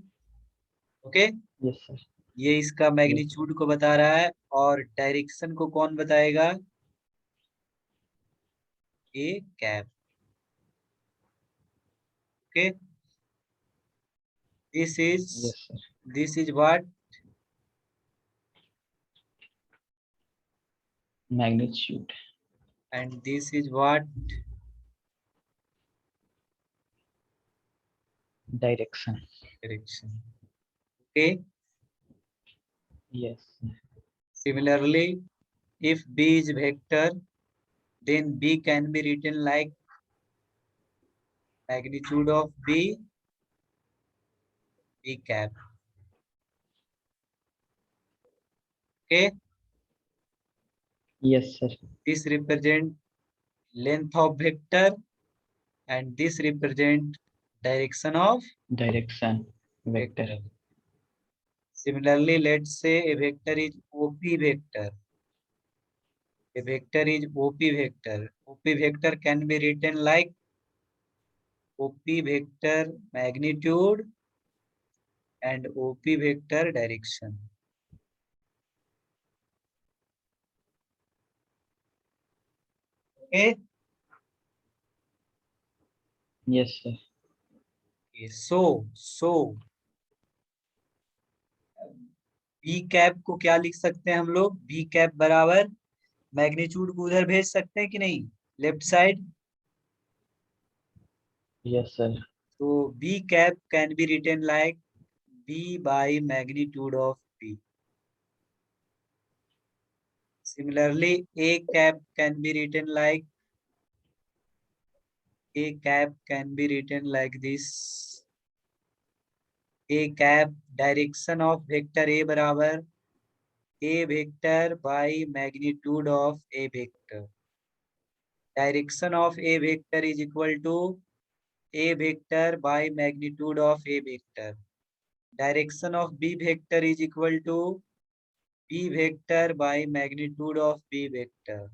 ओके। Yes sir. ये इसका यस सर। मैग्नीट्यूड को बता रहा है, और डायरेक्शन को कौन बताएगा? A cap. Okay. This is yes sir. This is what? Magnitude. And this is what? Direction. Direction. Okay. Yes. Similarly, if B is vector, then B can be written like magnitude of B, B cap. Okay, yes sir. this represent length of vector, and this represent direction of direction vector. vector. Similarly, let's say a vector is OP vector. A vector is OP vector. OP vector can be written like OP vector magnitude and OP vector direction. Okay. Yes sir. So B cap को क्या लिख सकते हैं हम लोग? B cap बराबर magnitude को उधर भेज सकते हैं कि नहीं, लेफ्ट साइड? Yes sir. तो B cap can be written like B by magnitude of B. Similarly A cap can be written like, A cap can be written like this. A cap direction of vector A बराबर a vector by magnitude of a vector. Direction of a vector is equal to a vector by magnitude of a vector. Direction of b vector is equal to b vector by magnitude of b vector.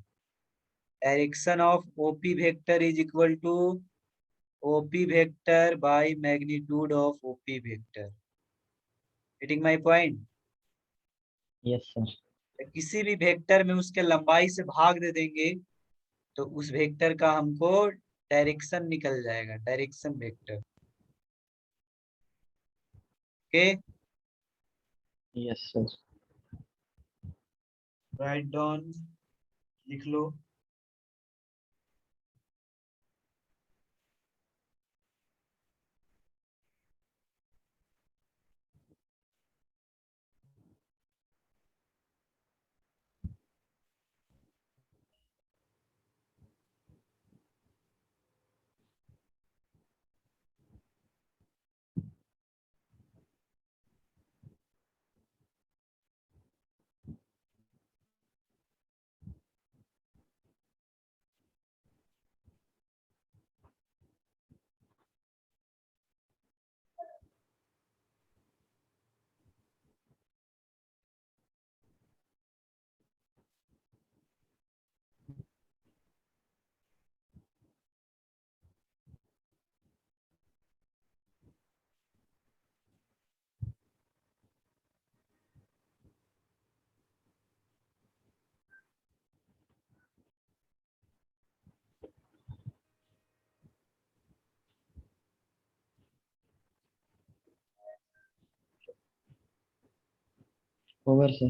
Direction of OP vector is equal to OP vector by magnitude of OP vector. Getting my point? Yes, sir. किसी भी vector में उसके लंबाई से भाग दे देंगे तो उस वेक्टर का हमको डायरेक्शन निकल जाएगा, direction vector. Okay, Yes, sir. Write down, लिख लो। Over, sir.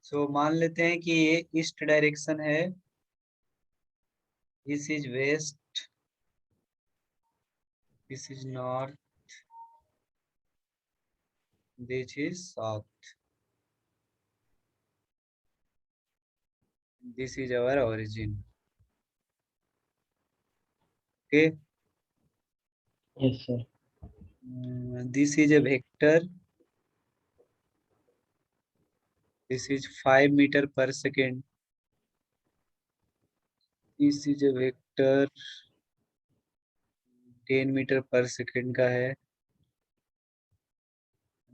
सो मान लेते हैं कि ये ईस्ट डायरेक्शन है, this is west, this is north, this is south, this is our origin. Okay, Yes, sir. This is a vector, this is 5 meter per second, this is a vector 10 meter per second का है,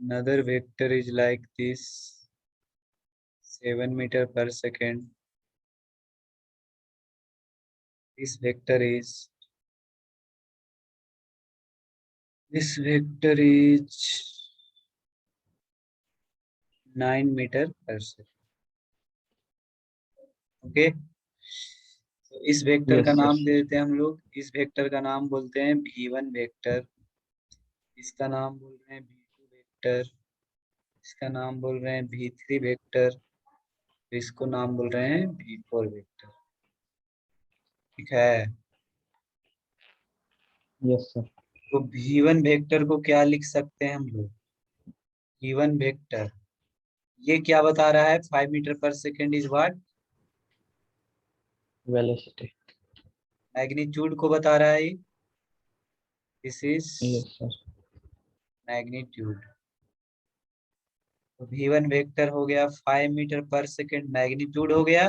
another vector is like this 7 meter per second, this vector is 9 meter per second। Okay, तो इस vector का Yes, sir. नाम दे देते हैं हम लोग, इस वेक्टर का नाम बोलते हैं v1 वेक्टर, इसका नाम बोल रहे हैं v2 वेक्टर, इसका नाम बोल रहे हैं v3 वेक्टर, इसको नाम बोल रहे हैं v4 वेक्टर। ठीक है, Yes, sir. तो v1 वेक्टर को क्या लिख सकते हैं हम लोग, v1 वेक्टर ये क्या बता रहा है, 5 metre per second is what, Velocity. Magnitude को बता रहा है, this is Yes, sir. Magnitude. तो v1 वेक्टर हो गया 5 मीटर पर सेकेंड, मैग्नीट्यूड हो गया।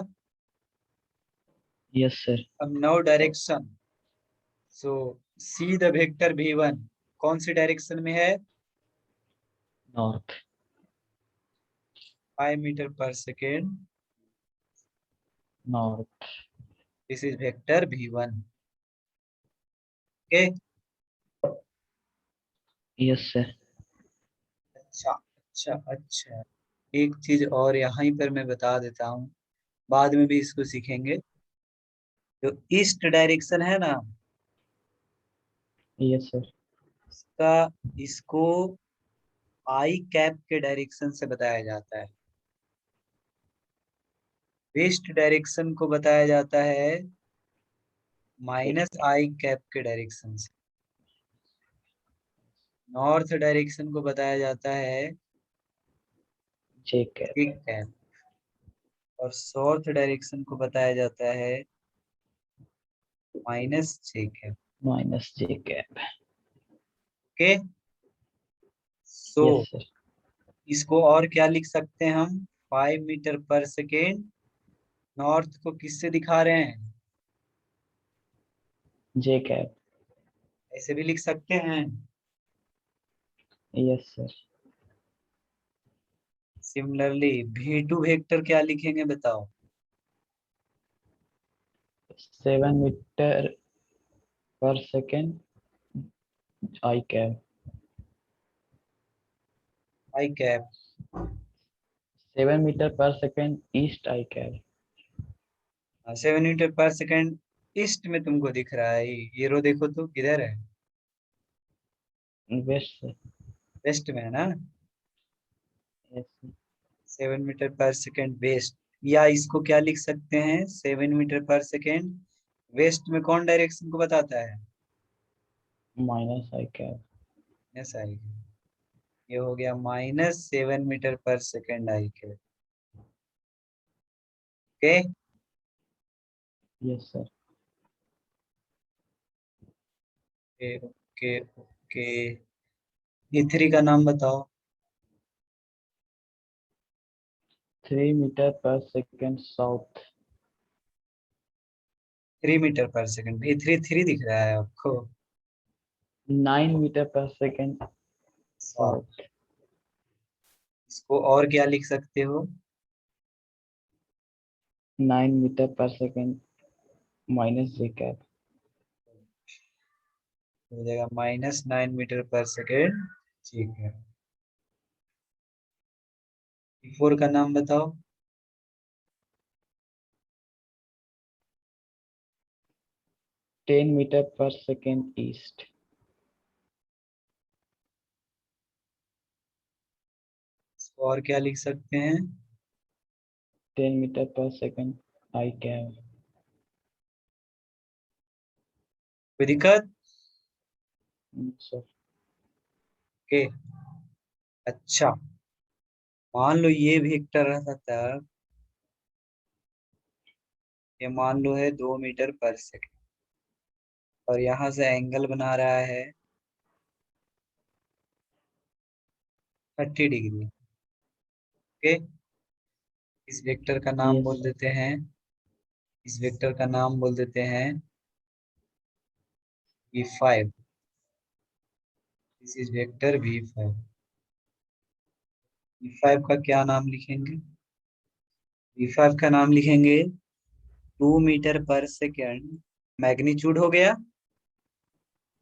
Yes, sir. अब no direction, so see the vector v1 कौन सी डायरेक्शन में है, North. 5 metre per second, North. This is vector v1। Okay, Yes, sir. अच्छा अच्छा अच्छा, एक चीज और यहाँ पर मैं बता देता हूँ, बाद में भी इसको सीखेंगे। जो ईस्ट डायरेक्शन है ना, Yes, sir. इसका इसको आई कैप के डायरेक्शन से बताया जाता है, वेस्ट डायरेक्शन को बताया जाता है माइनस आई कैप के डायरेक्शन से। नॉर्थ डायरेक्शन को बताया जाता है जे कैप। जे कैप, और साउथ डायरेक्शन को बताया जाता है minus J cap. Minus J cap. Okay, so yes sir. इसको और क्या लिख सकते हैं हम? 5 मीटर पर सेकेंड। नॉर्थ को किससे दिखा रहे हैं? जे कैप। ऐसे भी लिख सकते हैं। Yes sir. Similarly V2 vector क्या लिखेंगे बताओ? 7 metre per second I cap. I cap. 7 metre per second east I cap. 7 metre per second east में तुमको दिख रहा है, ये रो देखो तो किधर है? Waste sir. वेस्ट में है ना? Yes sir. 7 metre per second waste. या इसको क्या लिख सकते हैं? 7 मीटर पर सेकेंड वेस्ट में कौन डायरेक्शन को बताता है? Minus I cap. ऐसा ही, ये हो गया -7 मीटर पर सेकेंड आई के। Okay. Yes sir. Okay okay okay. E3 का नाम बताओ। 3 metre per second south. 3 metre per second, V3 दिख रहा है आपको? 9 मीटर पर सेकेंड वाह, साउथ। इसको और क्या लिख सकते हो? 9 metre per second minus J cap. हो जाएगा -9 मीटर पर सेकेंड। ठीक है। E4 का नाम बताओ। 10 मीटर पर सेकेंड ईस्ट। इसको और क्या लिख सकते हैं? 10 metre per second I cap. कोई दिक्कत? सर। ओके। अच्छा, मान लो ये वेक्टर रहता था, ये मान लो है 2 मीटर पर सेकेंड, और यहाँ से एंगल बना रहा है 30 डिग्री। ओके, इस वेक्टर का नाम यस बोल सर। देते हैं, इस वेक्टर का नाम बोल देते हैं V5। This is vector V5। V5 का क्या नाम लिखेंगे? V5 का नाम लिखेंगे 2 मीटर पर सेकेंड। मैग्नीट्यूड हो गया।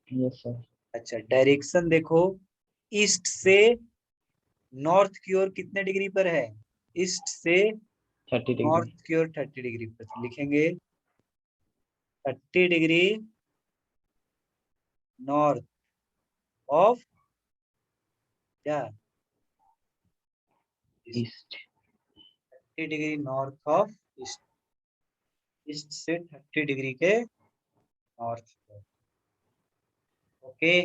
Yes sir. अच्छा, डायरेक्शन देखो, ईस्ट से नॉर्थ की ओर कितने डिग्री पर है? ईस्ट से 30 डिग्री। नॉर्थ की ओर 30 डिग्री पर, तो लिखेंगे 30 डिग्री नॉर्थ ऑफ, क्या? East. 30 degree north of east. East से 30 डिग्री के नॉर्थ पर। ओके।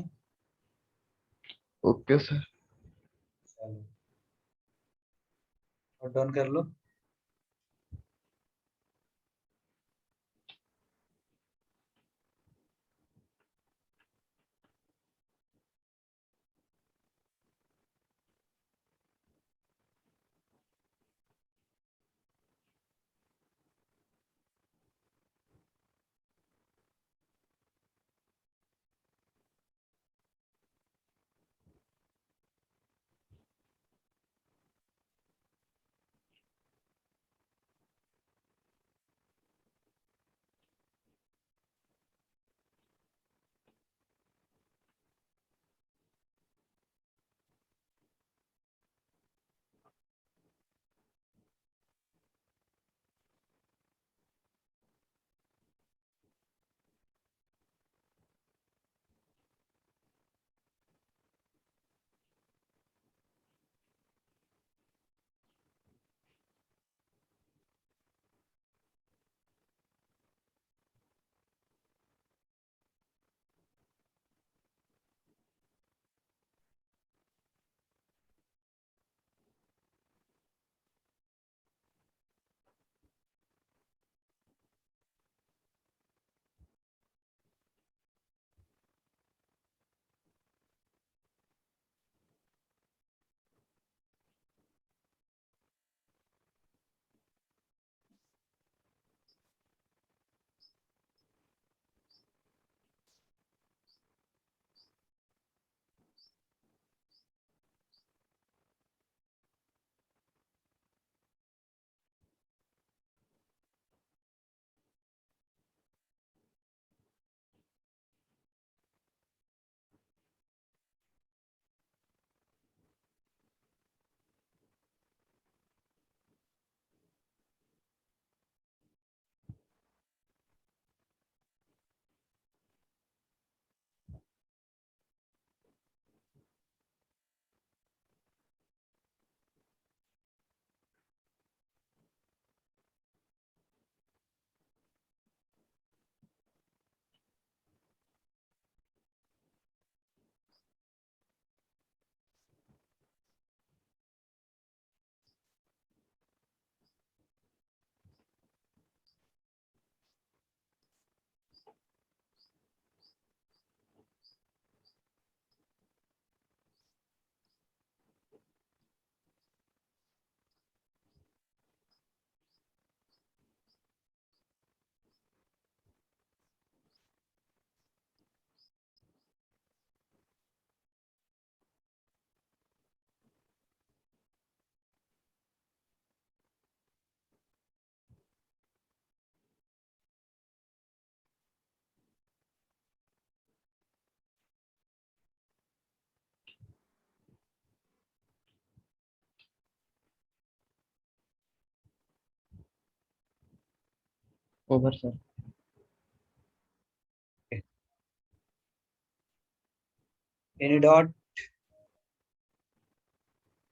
Okay sir. चलो, नोट डाउन कर लो। over sir. Any dot?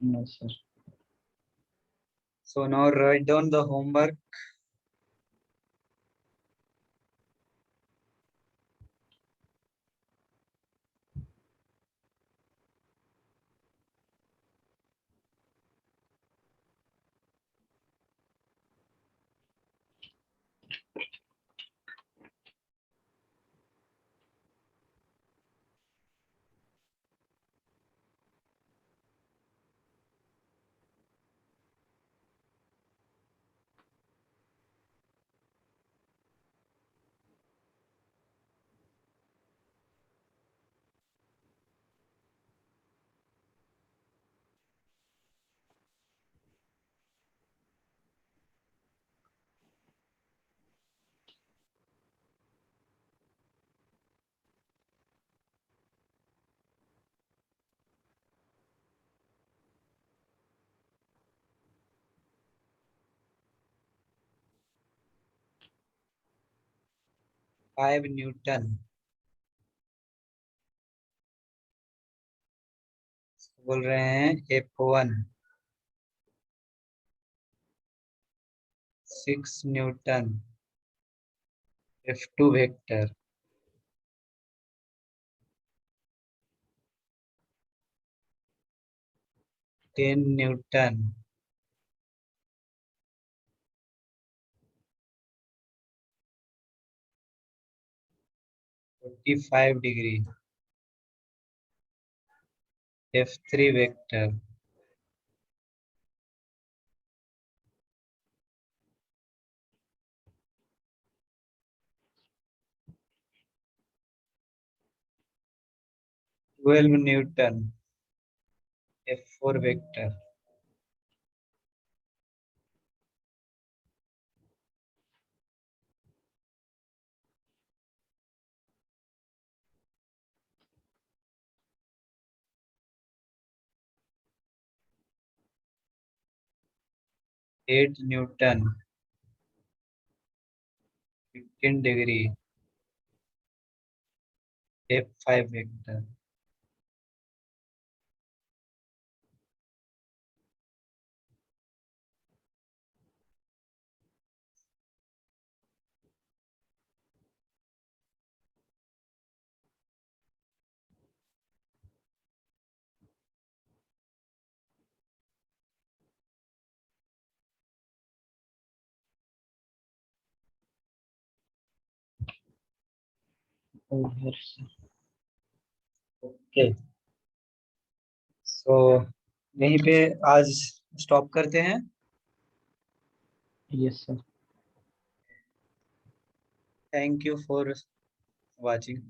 No sir. So now write down the homework. Five Newton. बोल रहे हैं F1 6 newton, F2 vector 10 newton, ₹45, F3 vector 12 newton, F4 vector 8 newton, 15 degree, F5 vector Over sir. Okay. So यहीं पे आज stop करते हैं। Yes sir. Thank you for watching.